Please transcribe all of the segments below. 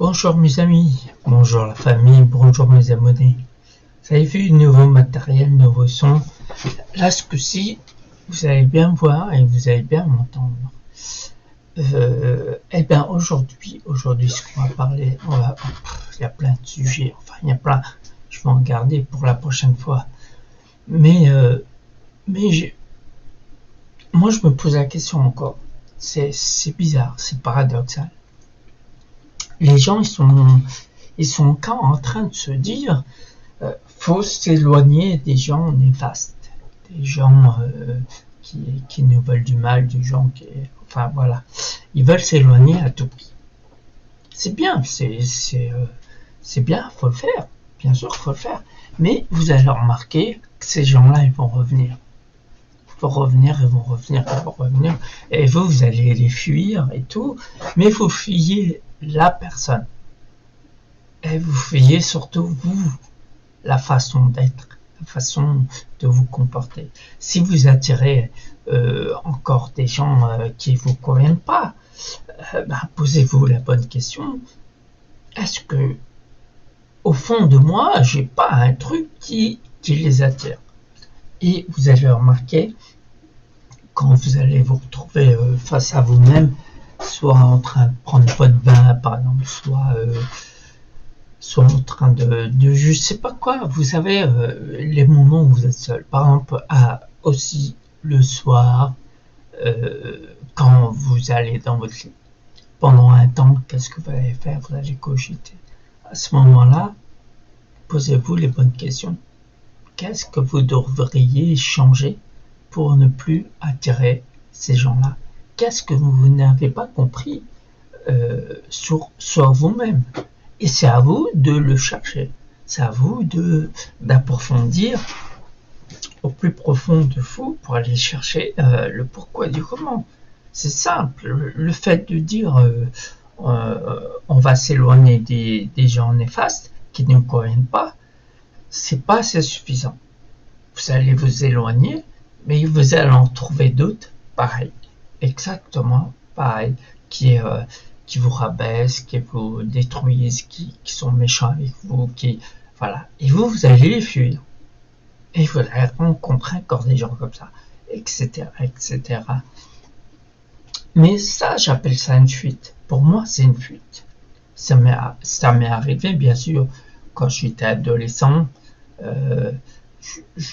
Bonjour mes amis, bonjour la famille, bonjour mes abonnés. Vous avez vu, nouveau matériel, nouveau son. Là, ce coup-ci, vous allez bien voir et vous allez bien m'entendre. Eh bien, aujourd'hui, ce qu'on va parler, il y a plein de sujets, enfin, il y a plein, je vais en garder pour la prochaine fois. Mais moi, je me pose la question encore. C'est bizarre, c'est paradoxal. Les gens, ils sont encore en train de se dire faut s'éloigner des gens néfastes, des gens qui nous veulent du mal, des gens qui, enfin voilà, ils veulent s'éloigner à tout prix. C'est bien, c'est bien, faut le faire, bien sûr, faut le faire. Mais vous allez remarquer que ces gens-là, ils vont revenir. Ils vont revenir, ils vont revenir, ils vont revenir. Et vous allez les fuir et tout, mais vous fuyez la personne. Et vous fuyez surtout vous, la façon d'être, la façon de vous comporter. Si vous attirez encore des gens qui ne vous conviennent pas, posez-vous la bonne question. Est-ce que, au fond de moi, j'ai pas un truc qui les attire? Et vous allez remarquer, quand vous allez vous retrouver face à vous-même, soit en train de prendre votre bain, par exemple, soit en train de je sais pas quoi, vous savez, les moments où vous êtes seul, par exemple, aussi le soir, quand vous allez dans votre lit, pendant un temps, qu'est-ce que vous allez faire? Vous allez cogiter. À ce moment-là, posez-vous les bonnes questions. Qu'est-ce que vous devriez changer pour ne plus attirer ces gens-là? Qu'est-ce que vous n'avez pas compris sur vous-même? Et c'est à vous de le chercher. C'est à vous d'approfondir au plus profond de vous pour aller chercher le pourquoi du comment. C'est simple. Le fait de dire on va s'éloigner des gens néfastes qui ne nous conviennent pas, c'est pas assez suffisant. Vous allez vous éloigner, mais vous allez en trouver d'autres pareils, exactement pareils, qui vous rabaissent, qui vous détruisent, qui sont méchants avec vous, voilà. Et vous allez les fuir. Et vous allez rencontrer encore des gens comme ça, etc., etc. Mais ça, j'appelle ça une fuite. Pour moi, c'est une fuite. Ça m'est arrivé, bien sûr, quand j'étais adolescent. Je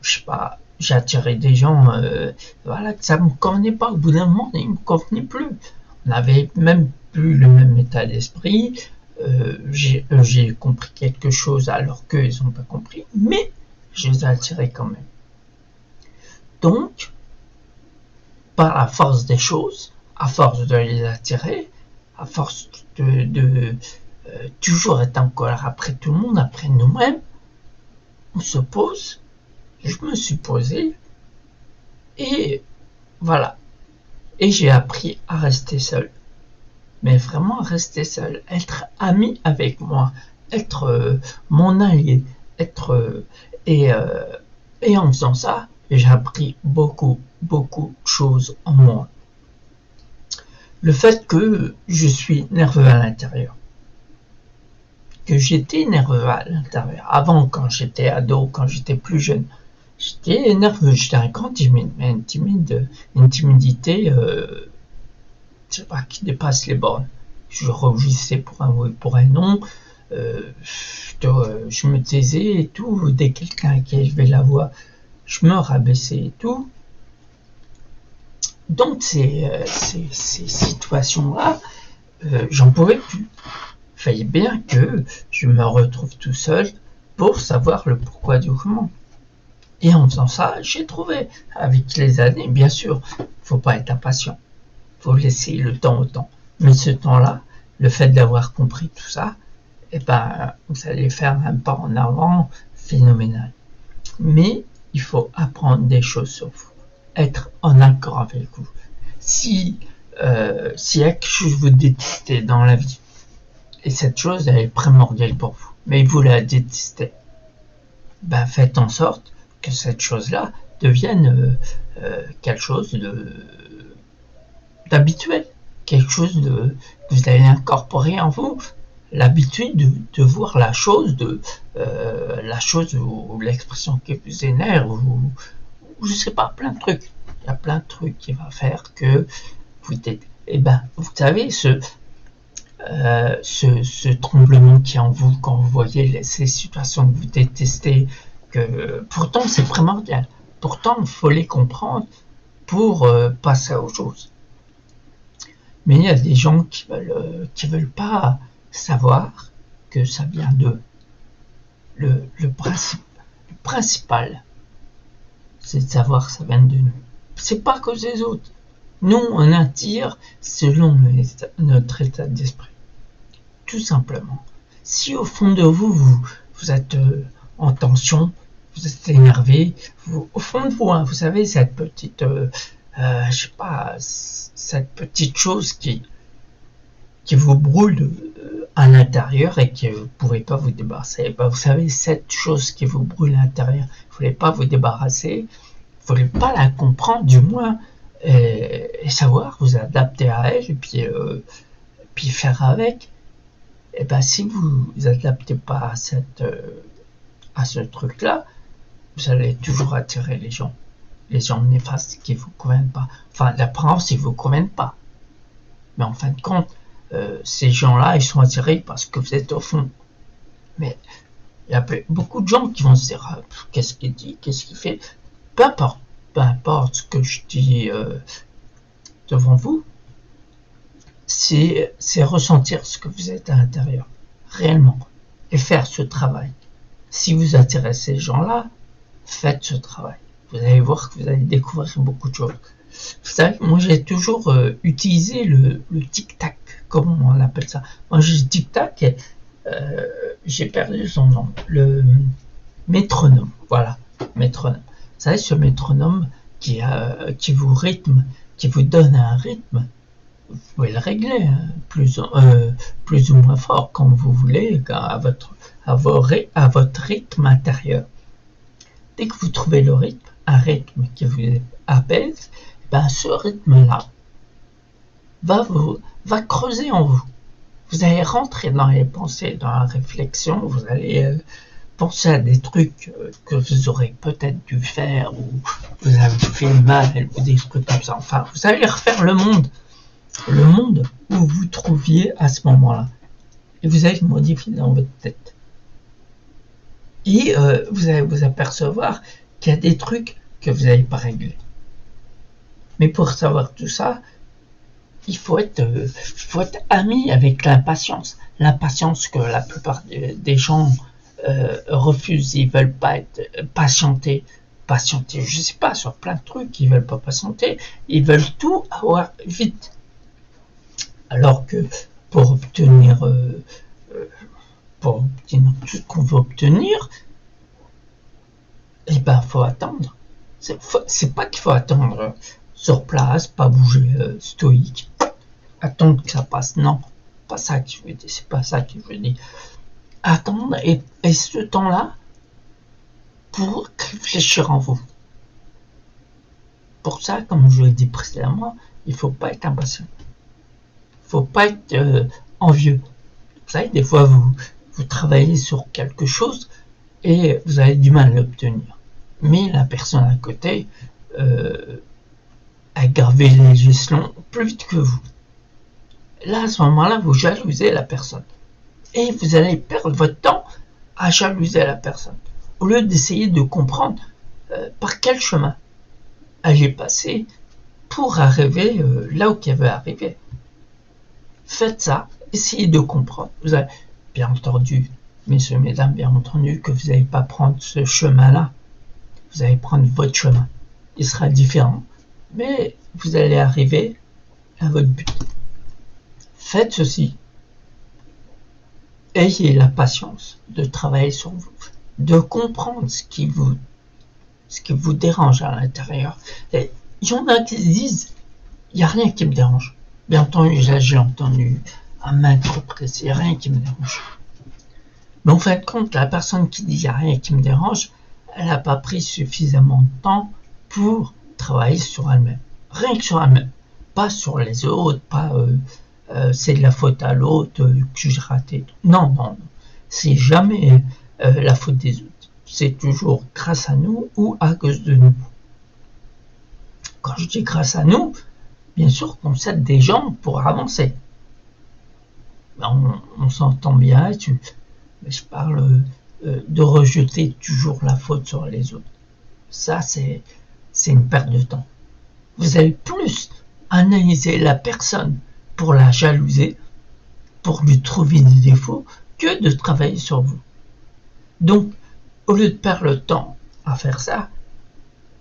sais pas, j'attirais des gens, voilà, que ça me convenait pas. Au bout d'un moment, ils me convenaient plus. On n'avait même plus le même état d'esprit. J'ai compris quelque chose alors qu'ils n'ont pas compris, mais je les ai attirés quand même. Donc, par la force des choses, à force de les attirer, à force de toujours être en colère après tout le monde, après nous-mêmes, on se pose, je me suis posé, et voilà. Et j'ai appris à rester seul. Mais vraiment rester seul, être ami avec moi, être mon allié, et en faisant ça, j'ai appris beaucoup de choses en moi. Le fait que je suis nerveux à l'intérieur, que j'étais nerveux à l'intérieur, avant, quand j'étais ado, quand j'étais plus jeune, j'étais nerveux, j'étais un grand timide, mais une timidité, je sais pas, qui dépasse les bornes. Je rougissais pour un oui, pour un non, je me taisais et tout, dès quelqu'un qui avait la voix, je me rabaissais et tout. Donc ces situations-là, j'en pouvais plus. Il fallait bien que je me retrouve tout seul pour savoir le pourquoi du comment. Et en faisant ça, j'ai trouvé, avec les années, bien sûr, faut pas être impatient. Faut laisser le temps au temps. Mais ce temps-là, le fait d'avoir compris tout ça, vous allez faire un pas en avant phénoménal. Mais il faut apprendre des choses sur vous, être en accord avec vous. Si y a quelque chose que vous détestez dans la vie, et cette chose elle est primordiale pour vous, mais vous la détestez, faites en sorte que cette chose-là devienne quelque chose d'habituel, quelque chose que vous allez incorporer en vous, l'habitude de voir la chose, ou l'expression qui vous énerve, ou je sais pas, plein de trucs. Il y a plein de trucs qui va faire que vous vous savez, ce tremblement qui est en vous quand vous voyez ces situations que vous détestez, que pourtant c'est primordial. Pourtant, il faut les comprendre pour passer à autre chose. Mais il y a des gens qui veulent pas savoir que ça vient d'eux. Le principal, c'est de savoir que ça vient de nous. C'est pas à cause des autres. Nous, on attire selon notre état d'esprit. Tout simplement. Si au fond de vous, vous êtes en tension, vous êtes énervé, au fond de vous, vous savez, cette petite, cette petite chose qui vous brûle à l'intérieur et que vous ne pouvez pas vous débarrasser. Vous savez, cette chose qui vous brûle à l'intérieur, vous ne voulez pas vous débarrasser, vous ne voulez pas la comprendre, du moins, et savoir vous adapter à elle, et puis faire avec. Et si vous vous adaptez pas à ce truc-là, vous allez toujours attirer les gens néfastes qui vous conviennent pas. Enfin, l'apparence, ils vous conviennent pas. Mais en fin de compte, ces gens-là, ils sont attirés parce que vous êtes au fond. Mais il y a beaucoup de gens qui vont se dire, qu'est-ce qu'il dit, qu'est-ce qu'il fait. Peu importe ce que je dis devant vous, c'est ressentir ce que vous êtes à l'intérieur, réellement, et faire ce travail. Si vous attirez ces gens-là, faites ce travail. Vous allez voir que vous allez découvrir beaucoup de choses. Vous savez, moi j'ai toujours utilisé le tic-tac, comme on appelle ça. Moi j'ai dit tic-tac et j'ai perdu son nom. Le métronome, voilà, métronome. Vous savez, ce métronome qui vous rythme, qui vous donne un rythme, vous pouvez le régler plus ou moins fort quand vous voulez, à votre rythme intérieur. Dès que vous trouvez un rythme qui vous apaise, ce rythme-là va creuser en vous. Vous allez rentrer dans les pensées, dans la réflexion, vous allez penser à des trucs que vous aurez peut-être dû faire, ou vous avez fait mal, ou des trucs comme ça. Enfin, vous allez refaire le monde où vous trouviez à ce moment-là. Et vous allez le modifier dans votre tête. Et vous allez vous apercevoir qu'il y a des trucs que vous n'avez pas réglés. Mais pour savoir tout ça, il faut être ami avec l'impatience. L'impatience que la plupart des gens refusent. Ils veulent pas être patienter, je sais pas, sur plein de trucs, ils veulent pas patienter. Ils veulent tout avoir vite. Alors que pour obtenir tout ce qu'on veut obtenir, faut attendre. C'est pas qu'il faut attendre sur place, pas bouger stoïque, attendre que ça passe. Non, pas ça que je veux dire. C'est pas ça que je veux dire. Attendre et ce temps-là pour réfléchir en vous. Pour ça, comme je l'ai dit précédemment, il faut pas être impatient. Il faut pas être envieux. Vous savez, des fois vous travaillez sur quelque chose et vous avez du mal à l'obtenir. Mais la personne à côté a gravé les échelons plus vite que vous. Là, à ce moment-là, vous jalousez la personne. Et vous allez perdre votre temps à jalouser la personne. Au lieu d'essayer de comprendre par quel chemin elle est passée pour arriver là où elle veut arriver. Faites ça, essayez de comprendre. Vous avez, bien entendu, messieurs, mesdames, bien entendu que vous n'allez pas prendre ce chemin-là. Vous allez prendre votre chemin. Il sera différent, mais vous allez arriver à votre but. Faites ceci. Ayez la patience de travailler sur vous, de comprendre ce qui vous dérange à l'intérieur. Et il y en a qui disent, il n'y a rien qui me dérange. Bien entendu, j'ai entendu à maintes reprises, il n'y a rien qui me dérange. Mais en fin de compte, la personne qui dit il n'y a rien qui me dérange, elle n'a pas pris suffisamment de temps pour travailler sur elle-même. Rien que sur elle-même. Pas sur les autres, pas c'est de la faute à l'autre que j'ai raté. Non, non, non. C'est jamais la faute des autres. C'est toujours grâce à nous ou à cause de nous. Quand je dis grâce à nous, bien sûr qu'on s'aide des gens pour avancer. On s'entend bien là-dessus. Mais je parle de rejeter toujours la faute sur les autres. Ça, c'est une perte de temps. Vous allez plus analyser la personne pour la jalouser, pour lui trouver des défauts, que de travailler sur vous. Donc, au lieu de perdre le temps à faire ça,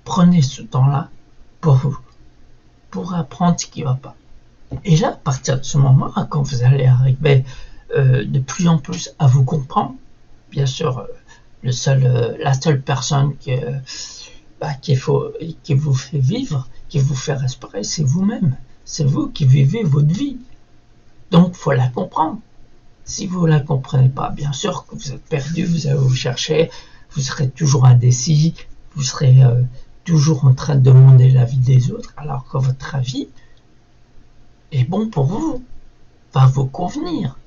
prenez ce temps-là pour vous, pour apprendre ce qui ne va pas. Et là, à partir de ce moment, quand vous allez arriver de plus en plus à vous comprendre, bien sûr, la seule personne qui vous fait vivre, qui vous fait respirer, c'est vous-même. C'est vous qui vivez votre vie. Donc, il faut la comprendre. Si vous ne la comprenez pas, bien sûr que vous êtes perdu, vous allez vous chercher, vous serez toujours indécis, vous serez toujours en train de demander l'avis des autres, alors que votre avis est bon pour vous, va vous convenir.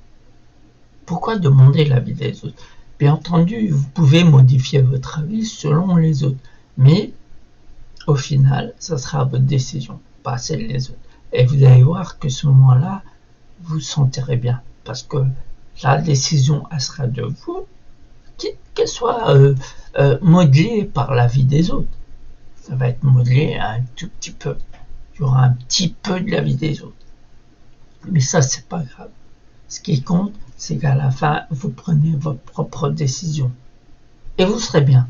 Pourquoi demander l'avis des autres? Bien entendu, vous pouvez modifier votre avis selon les autres, mais au final, ça sera votre décision, pas celle des autres. Et vous allez voir que ce moment-là, vous vous sentirez bien, parce que la décision, elle sera de vous, qu'elle soit modelée par l'avis des autres. Ça va être modelé un tout petit peu. Il y aura un petit peu de l'avis des autres. Mais ça, c'est pas grave. Ce qui compte, c'est qu'à la fin, vous prenez votre propre décision. Et vous serez bien.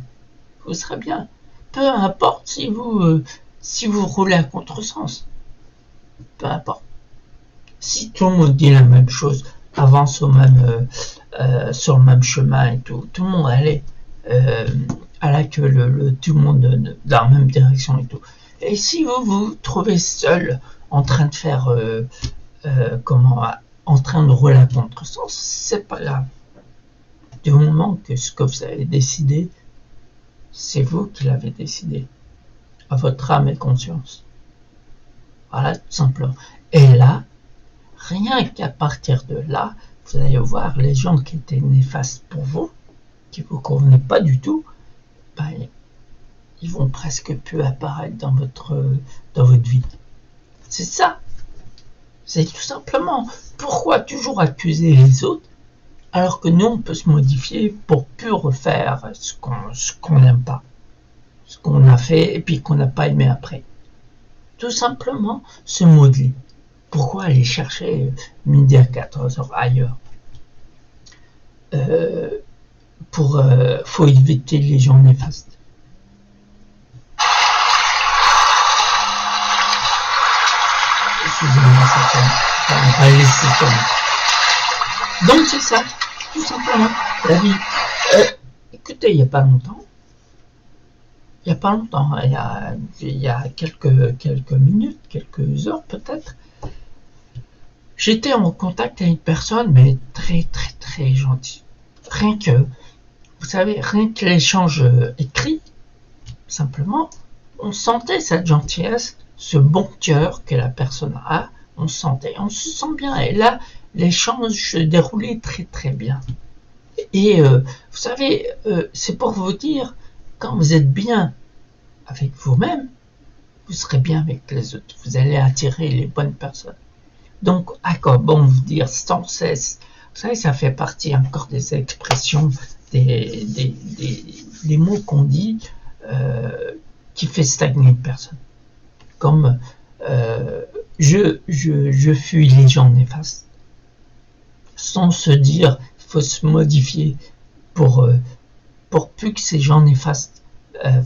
Vous serez bien. Peu importe si vous roulez à contresens. Peu importe. Si tout le monde dit la même chose, avance sur le même chemin et tout le monde allait à la queue, tout le monde dans la même direction et tout. Et si vous vous trouvez seul en train de faire en train de rouler à contresens, c'est pas grave. Du moment que ce que vous avez décidé, c'est vous qui l'avez décidé, à votre âme et conscience. Voilà, tout simplement. Et là, rien qu'à partir de là, vous allez voir les gens qui étaient néfastes pour vous, qui ne vous convenaient pas du tout, ils vont presque plus apparaître dans votre vie. C'est ça. C'est tout simplement pourquoi toujours accuser les autres alors que nous on peut se modifier pour plus refaire ce qu'on n'aime pas, ce qu'on a fait et puis qu'on n'a pas aimé après. Tout simplement se modeler. Pourquoi aller chercher midi à 14h ailleurs? Faut éviter les gens néfastes. Excusez-moi, ça va laisser tomber. Donc c'est ça, tout simplement, la vie. Écoutez, il n'y a pas longtemps, il y a quelques minutes, quelques heures peut-être, j'étais en contact avec une personne, mais très très très gentille. Rien que l'échange écrit, simplement, on sentait cette gentillesse, ce bon cœur que la personne a, on se sent bien. Et là, l'échange se déroulait très très bien. Et vous savez, c'est pour vous dire, quand vous êtes bien avec vous-même, vous serez bien avec les autres. Vous allez attirer les bonnes personnes. Donc, à quoi bon vous dire sans cesse? Vous savez, ça fait partie encore des expressions, des mots qu'on dit qui fait stagner une personne. Comme je fuis les gens néfastes. Sans se dire, il faut se modifier pour plus que ces gens néfastes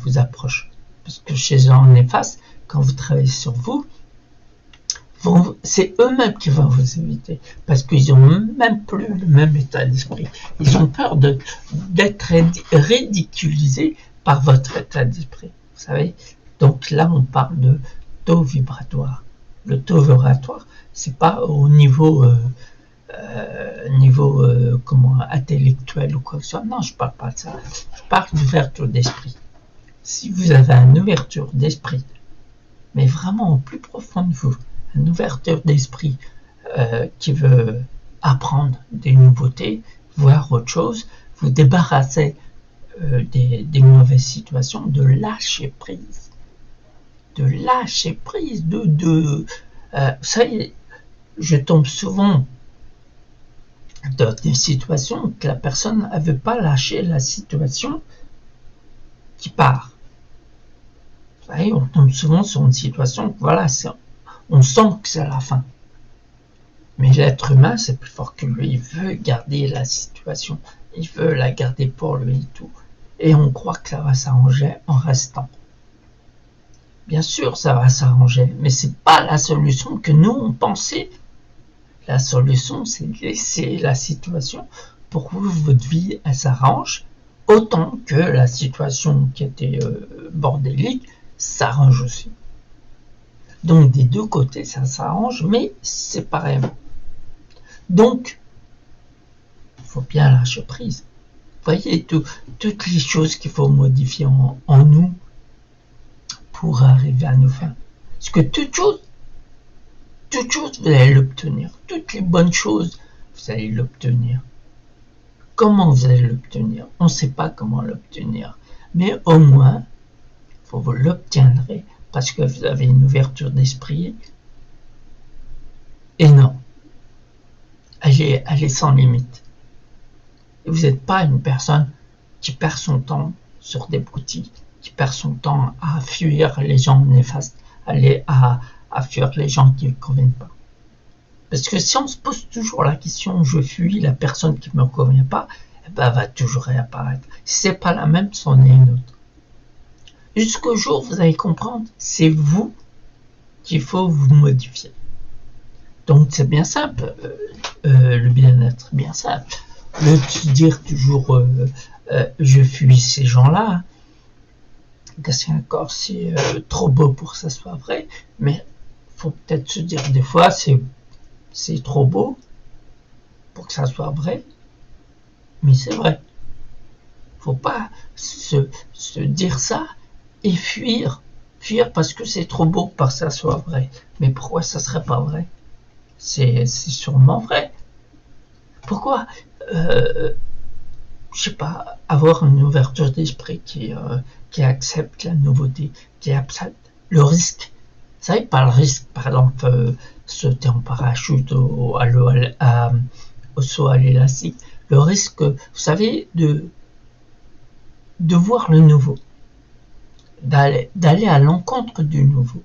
vous approchent. Parce que chez les gens néfastes, quand vous travaillez sur vous, c'est eux-mêmes qui vont vous éviter. Parce qu'ils n'ont même plus le même état d'esprit. Ils ont peur d'être ridiculisés par votre état d'esprit. Vous savez? Donc là, on parle de taux vibratoire. Le taux vibratoire, c'est pas au niveau intellectuel ou quoi que ce soit. Non, je parle pas de ça. Je parle d'ouverture d'esprit. Si vous avez une ouverture d'esprit, mais vraiment au plus profond de vous, une ouverture d'esprit qui veut apprendre des nouveautés, voir autre chose, vous débarrasser des mauvaises situations, de lâcher prise. De lâcher prise, ça y est, je tombe souvent dans des situations que la personne ne veut pas lâcher la situation qui part. Vous voyez, on tombe souvent sur une situation, voilà, on sent que c'est la fin. Mais l'être humain, c'est plus fort que lui, il veut garder la situation, il veut la garder pour lui et tout. Et on croit que ça va s'arranger en restant. Bien sûr, ça va s'arranger, mais c'est pas la solution que nous, on pensait. La solution, c'est de laisser la situation pour que votre vie, elle s'arrange, autant que la situation qui était bordélique s'arrange aussi. Donc, des deux côtés, ça s'arrange, mais séparément. Donc, il faut bien lâcher prise. Vous voyez, toutes les choses qu'il faut modifier en nous pour arriver à nos fins. Parce que toute chose, vous allez l'obtenir. Toutes les bonnes choses, vous allez l'obtenir. Comment vous allez l'obtenir? On ne sait pas comment l'obtenir. Mais au moins, vous l'obtiendrez parce que vous avez une ouverture d'esprit. Et non, elle est sans limite. Et vous n'êtes pas une personne qui perd son temps sur des boutiques, qui perd son temps à fuir les gens néfastes, à fuir les gens qui ne conviennent pas. Parce que si on se pose toujours la question, je fuis la personne qui ne me convient pas, eh ben, elle va toujours réapparaître. Si ce n'est pas la même, c'en est une autre. Jusqu'au jour, vous allez comprendre, c'est vous qu'il faut vous modifier. Donc c'est bien simple, le bien-être, bien simple. Le dire toujours je fuis ces gens-là, c'est encore c'est trop beau pour que ça soit vrai, mais faut peut-être se dire des fois c'est trop beau pour que ça soit vrai, mais c'est vrai. Faut pas se dire ça et fuir parce que c'est trop beau pour que ça soit vrai. Mais pourquoi ça serait pas vrai? C'est sûrement vrai. Pourquoi je sais pas, avoir une ouverture d'esprit qui accepte la nouveauté, qui accepte le risque. Vous savez, pas le risque, par exemple, sauter en parachute au saut à l'élastique. Le risque, vous savez, de voir le nouveau, d'aller à l'encontre du nouveau.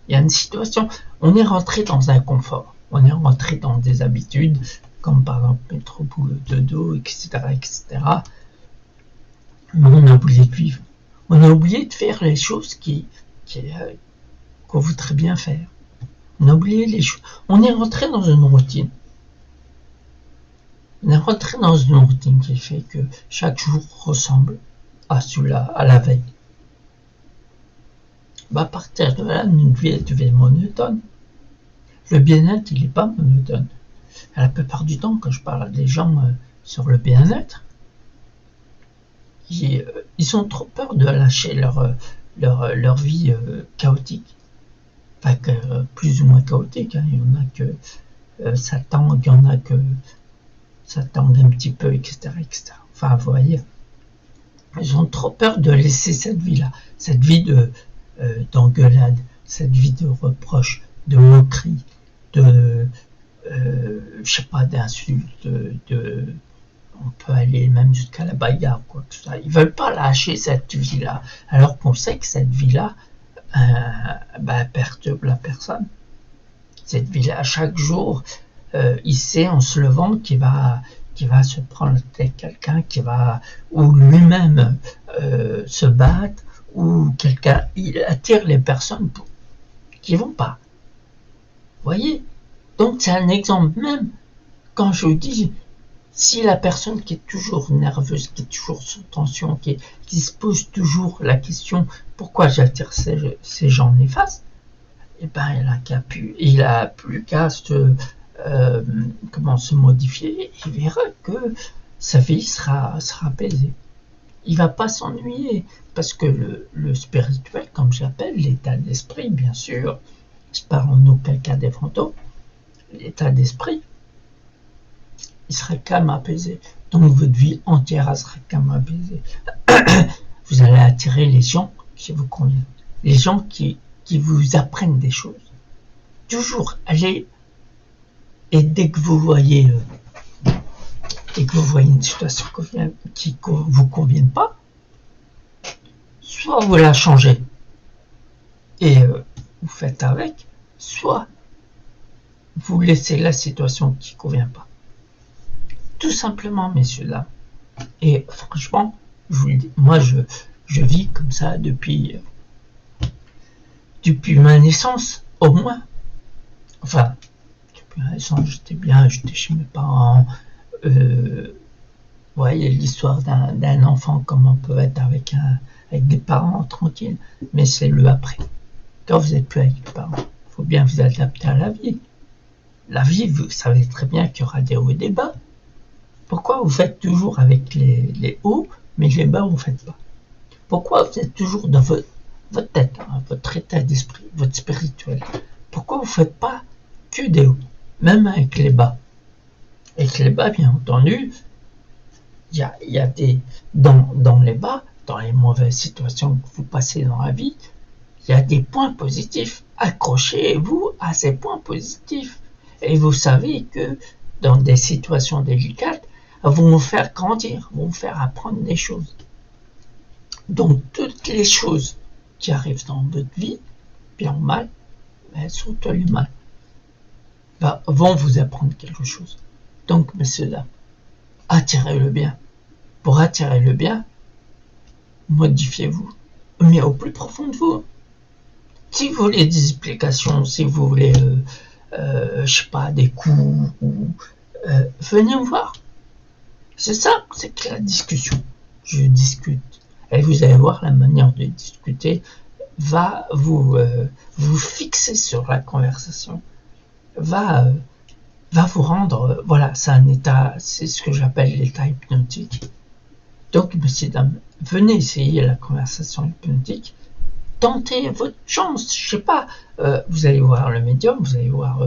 Il y a une situation, on est rentré dans un confort, on est rentré dans des habitudes, comme par exemple mettre au boulot de dos, etc., etc. Mais on a oublié de vivre. On a oublié de faire les choses qu'on voudrait bien faire. On a oublié les choses. On est rentré dans une routine. On est rentré dans une routine qui fait que chaque jour ressemble à la veille. À partir de là, notre vie devient monotone. Le bien-être, il n'est pas monotone. La plupart du temps, quand je parle à des gens sur le bien-être, ils ont trop peur de lâcher leur vie chaotique. Enfin, plus ou moins chaotique. Hein. Il y en a que ça tangue, il y en a que ça tangue un petit peu, etc., etc. Enfin, vous voyez, ils ont trop peur de laisser cette vie-là, cette vie d'engueulade, cette vie de reproche, de moquerie, de je sais pas, d'insultes, on peut aller même jusqu'à la bagarre, quoi que ça. Ils veulent pas lâcher cette vie-là, alors qu'on sait que cette vie-là perturbe la personne. Cette vie-là, chaque jour, il sait en se levant qu'il va se prendre avec quelqu'un ou lui-même se battre, ou quelqu'un, il attire les personnes qui vont pas. Vous voyez? Donc c'est un exemple même, quand je vous dis, si la personne qui est toujours nerveuse, qui est toujours sous tension, qui se pose toujours la question pourquoi j'attire ces gens néfastes, eh ben il a plus qu'à se modifier, il verra que sa vie sera apaisée. Il va pas s'ennuyer, parce que le spirituel, comme j'appelle, l'état d'esprit, bien sûr, je parle en aucun cas des fantômes, l'état d'esprit, il serait calme, apaisé. Donc votre vie entière elle serait calme, apaisée. Vous allez attirer les gens qui vous conviennent, les gens qui vous apprennent des choses. Toujours allez, et dès que vous voyez une situation qui vous convienne pas, soit vous la changez et vous faites avec, soit vous laissez la situation qui convient pas. Tout simplement, messieurs, dames. Et franchement, je vous le dis, moi je vis comme ça depuis ma naissance, au moins. Enfin, depuis ma naissance, j'étais chez mes parents. Vous voyez l'histoire d'un enfant, comment on peut être avec des parents tranquilles, mais c'est le après. Quand vous n'êtes plus avec les parents, il faut bien vous adapter à la vie. La vie, vous savez très bien qu'il y aura des hauts et des bas. Pourquoi vous faites toujours avec les hauts, mais les bas, vous ne faites pas? Pourquoi vous êtes toujours dans votre tête, votre état d'esprit, votre spirituel? Pourquoi vous ne faites pas que des hauts, même avec les bas? Avec les bas, bien entendu, il y a des dans les bas, dans les mauvaises situations que vous passez dans la vie, il y a des points positifs. Accrochez-vous à ces points positifs. Et vous savez que dans des situations délicates, vont vous faire grandir, vont vous faire apprendre des choses. Donc toutes les choses qui arrivent dans votre vie, bien ou mal, mais surtout les mal, vont vous apprendre quelque chose. Donc, messieurs, dames, attirez le bien. Pour attirer le bien, modifiez-vous, mais au plus profond de vous. Si vous voulez des explications, si vous voulez, je sais pas, des coups, venez me voir. C'est ça, c'est que la discussion. Je discute. Et vous allez voir, la manière de discuter va vous fixer sur la conversation, va vous rendre, voilà, c'est un état, c'est ce que j'appelle l'état hypnotique. Donc, messieurs, dames, venez essayer la conversation hypnotique, tentez votre chance, je sais pas, vous allez voir le médium, vous allez voir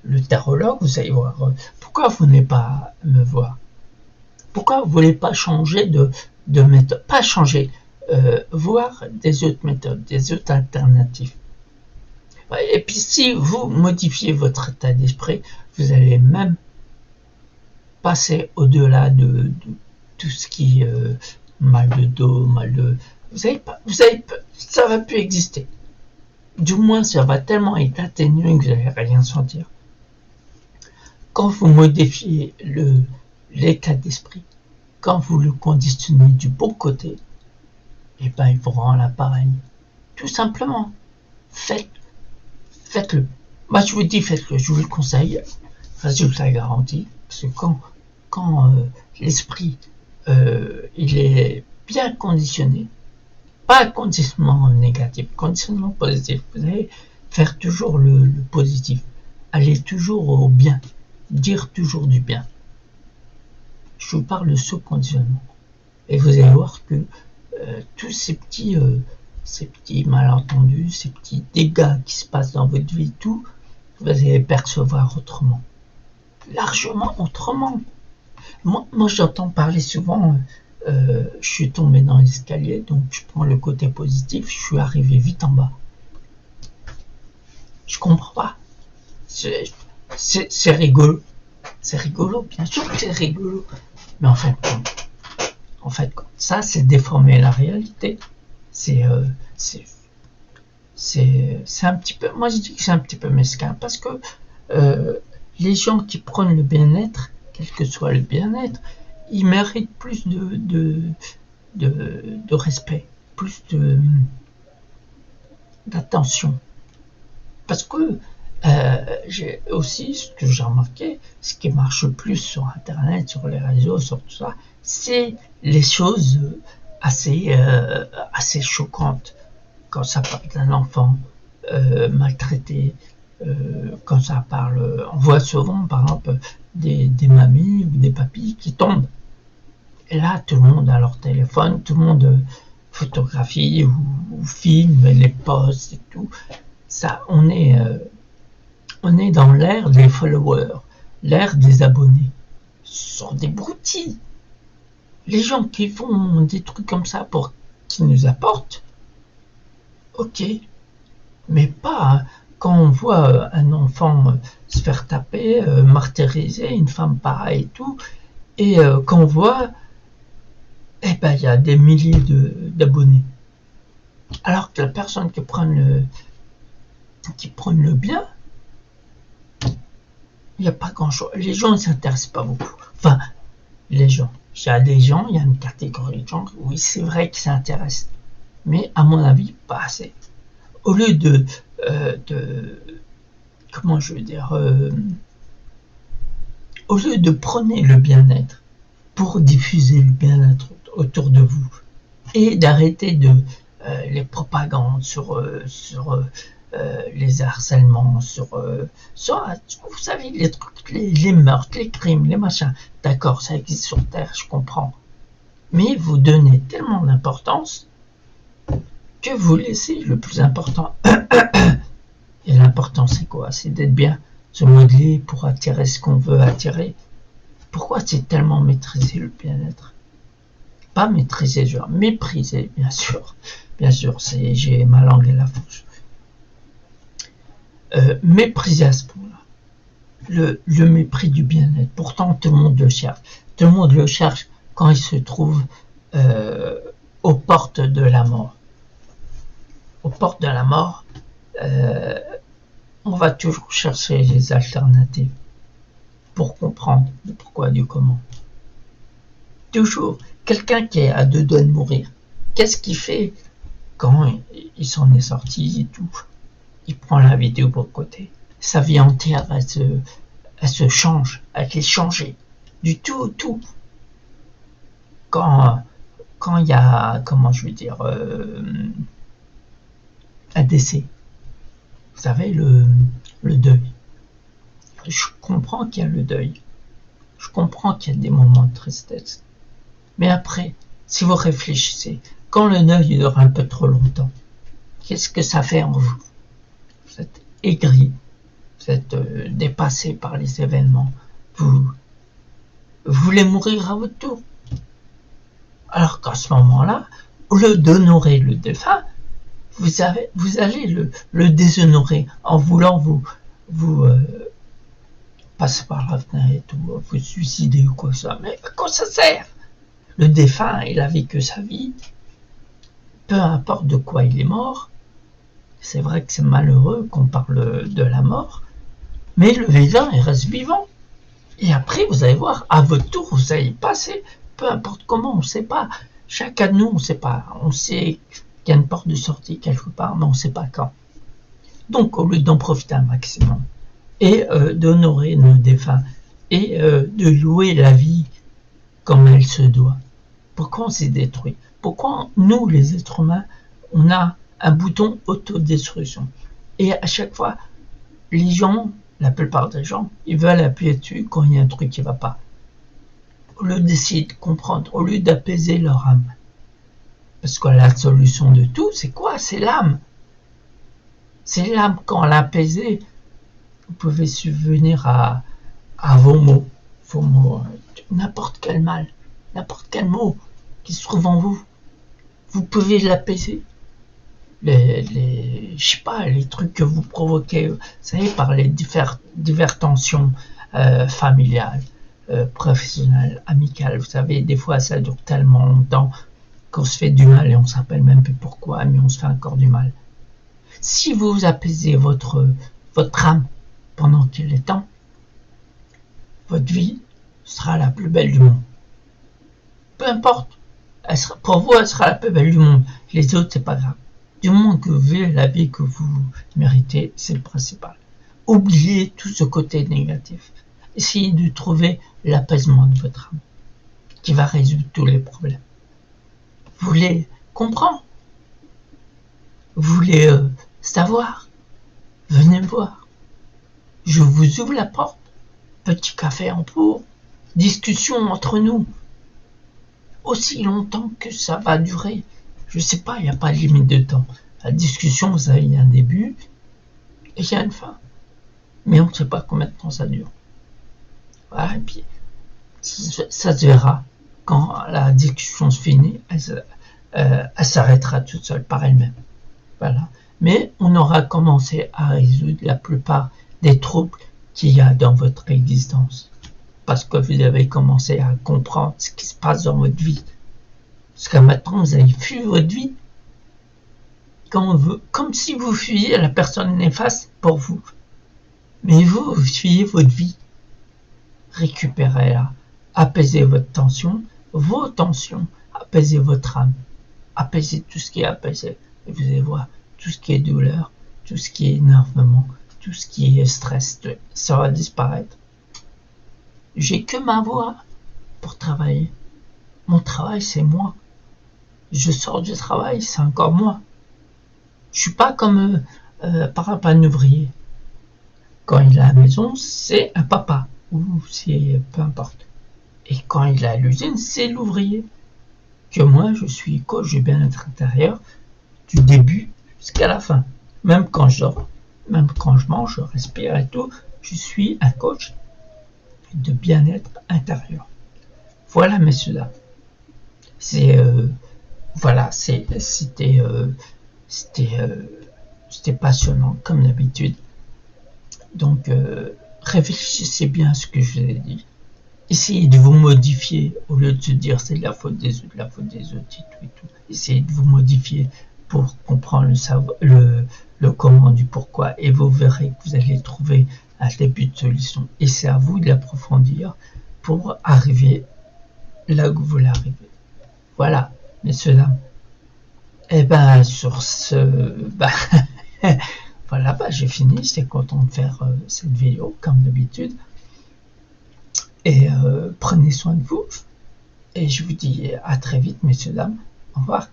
le tarologue, vous allez voir, pourquoi vous n'allez pas me voir? Pourquoi vous ne voulez pas changer de méthode? Pas changer, voir des autres méthodes, des autres alternatives. Et puis si vous modifiez votre état d'esprit, vous allez même passer au-delà de tout ce qui est mal de dos, mal de... ça va plus exister. Du moins, ça va tellement être atténué que vous n'allez rien sentir. Quand vous modifiez l'état d'esprit, quand vous le conditionnez du bon côté, et ben il vous rend l'appareil. Tout simplement, faites-le. Moi je vous dis faites-le, je vous le conseille, résultat garanti, parce que quand l'esprit il est bien conditionné, pas conditionnement négatif, conditionnement positif, vous allez faire toujours le positif, aller toujours au bien, dire toujours du bien. Je vous parle de ce conditionnement. Et vous allez voir que tous ces petits malentendus, ces petits dégâts qui se passent dans votre vie, tout, vous allez percevoir autrement. Largement autrement. Moi j'entends parler souvent, je suis tombé dans l'escalier, donc je prends le côté positif, je suis arrivé vite en bas. Je comprends pas. C'est rigolo. C'est rigolo, bien sûr que c'est rigolo. Mais en fait, ça c'est déformer la réalité. C'est un petit peu, moi je dis que c'est un petit peu mesquin, parce que les gens qui prennent le bien-être, quel que soit le bien-être, ils méritent plus de respect, plus d'attention. Parce que j'ai aussi, ce que j'ai remarqué, ce qui marche plus sur Internet, sur les réseaux, sur tout ça, c'est les choses assez choquantes. Quand ça parle d'un enfant maltraité, quand ça parle, on voit souvent par exemple des mamies ou des papis qui tombent. Et là, tout le monde a leur téléphone, tout le monde photographie ou filme les posts et tout. Ça, on est on est dans l'ère des followers, l'ère des abonnés. Ce sont des broutilles. Les gens qui font des trucs comme ça pour qui nous apportent, ok, mais pas quand on voit un enfant se faire taper, martyriser, une femme pareille et tout, et quand on voit, eh ben il y a des milliers d'abonnés. Alors que la personne qui prend le bien, il n'y a pas grand chose. Les gens ne s'intéressent pas beaucoup. Enfin, les gens. Il y a des gens, il y a une catégorie de gens, oui, c'est vrai qu'ils s'intéressent. Mais à mon avis, pas assez. Au lieu de comment je veux dire, au lieu de prôner le bien-être pour diffuser le bien-être autour de vous et d'arrêter les propagandes sur les harcèlements, sur vous savez, les trucs, les meurtres, les crimes, les machins. D'accord, ça existe sur Terre, je comprends. Mais vous donnez tellement d'importance que vous laissez le plus important. Et l'important, c'est quoi? C'est d'être bien, se modeler pour attirer ce qu'on veut attirer. Pourquoi c'est tellement maîtriser le bien-être? Pas maîtriser, genre mépriser, bien sûr. Bien sûr, j'ai ma langue à la bouche. Mépriser à ce point-là. Le mépris du bien-être. Pourtant, tout le monde le cherche. Tout le monde le cherche quand il se trouve aux portes de la mort. Aux portes de la mort, on va toujours chercher les alternatives pour comprendre le pourquoi du comment. Toujours, quelqu'un qui est à deux doigts de mourir, qu'est-ce qu'il fait quand il s'en est sorti et tout? Il prend la vidéo pour le côté. Sa vie entière, elle se change, elle est changée. Du tout au tout. Quand il y a, comment je veux dire, un décès. Vous savez, le deuil. Je comprends qu'il y a le deuil. Je comprends qu'il y a des moments de tristesse. Mais après, si vous réfléchissez, quand le deuil dure un peu trop longtemps, qu'est-ce que ça fait en vous? Vous êtes aigri, vous êtes dépassé par les événements. Vous voulez mourir à votre tour. Alors qu'à ce moment-là, au lieu d'honorer le défunt, vous allez le déshonorer en voulant vous passer par la fenêtre ou vous suicider ou quoi que ça. Mais à quoi ça sert? Le défunt, il a vécu sa vie, peu importe de quoi il est mort. C'est vrai que c'est malheureux qu'on parle de la mort, mais le vivant, il reste vivant. Et après, vous allez voir, à votre tour, vous allez y passer, peu importe comment, on ne sait pas. Chacun de nous, on ne sait pas. On sait qu'il y a une porte de sortie quelque part, mais on ne sait pas quand. Donc, au lieu d'en profiter un maximum, et d'honorer nos défunts, et de louer la vie comme elle se doit, pourquoi on s'est détruit? Pourquoi nous, les êtres humains, on a un bouton autodestruction? Et à chaque fois, les gens, la plupart des gens, ils veulent appuyer dessus quand il y a un truc qui ne va pas. Au lieu d'essayer de comprendre, au lieu d'apaiser leur âme. Parce que la solution de tout, c'est quoi? C'est l'âme. C'est l'âme. Quand l'apaisez, vous pouvez subvenir à vos mots. Vos mots, n'importe quel mal, n'importe quel mot qui se trouve en vous. Vous pouvez l'apaiser. Je sais pas, les trucs que vous provoquez, vous savez, par les diverses tensions familiales, professionnelles, amicales. Vous savez, des fois, ça dure tellement longtemps qu'on se fait du mal et on ne se rappelle même plus pourquoi, mais on se fait encore du mal. Si vous apaisez votre âme pendant qu'il est temps, votre vie sera la plus belle du monde. Peu importe. Pour vous, elle sera la plus belle du monde. Les autres, c'est pas grave. Du moment que vous vivez la vie que vous méritez, c'est le principal. Oubliez tout ce côté négatif. Essayez de trouver l'apaisement de votre âme, qui va résoudre tous les problèmes. Vous voulez comprendre? Vous voulez savoir? Venez me voir. Je vous ouvre la porte. Petit café en pour. Discussion entre nous. Aussi longtemps que ça va durer. Je sais pas, il n'y a pas de limite de temps. La discussion, vous savez, il y a un début et il y a une fin. mais on ne sait pas combien de temps ça dure. Voilà, et puis ça se verra quand la discussion se finit, elle s'arrêtera toute seule par elle-même. Voilà. Mais on aura commencé à résoudre la plupart des troubles qu'il y a dans votre existence. Parce que vous avez commencé à comprendre ce qui se passe dans votre vie. Parce que maintenant, vous avez fui votre vie. Comme si vous fuyiez la personne néfaste pour vous. Mais vous fuyez votre vie. Récupérez-la. Apaisez votre tension, vos tensions. Apaisez votre âme. Apaisez tout ce qui est apaisé. Et vous allez voir, tout ce qui est douleur, tout ce qui est énervement, tout ce qui est stress, ça va disparaître. J'ai que ma voix pour travailler. Mon travail, c'est moi. Je sors du travail, c'est encore moi. Je suis pas comme par exemple un ouvrier. Quand il est à la maison, c'est un papa, ou c'est peu importe. Et quand il est à l'usine, c'est l'ouvrier. Que moi, je suis coach du bien-être intérieur du début jusqu'à la fin. Même quand je dors, même quand je mange, je respire et tout, je suis un coach de bien-être intérieur. Voilà, messieurs, dames. C'était passionnant, comme d'habitude. Donc, réfléchissez bien à ce que je vous ai dit. Essayez de vous modifier, au lieu de se dire c'est de la faute des autres, et tout. Essayez de vous modifier pour comprendre le comment du pourquoi, et vous verrez que vous allez trouver un début de solution. Et c'est à vous de l'approfondir pour arriver là où vous voulez arriver. Voilà, messieurs, dames. Et ben, sur ce, voilà, j'ai fini. J'étais content de faire cette vidéo, comme d'habitude. Et prenez soin de vous. Et je vous dis à très vite, messieurs, dames. Au revoir.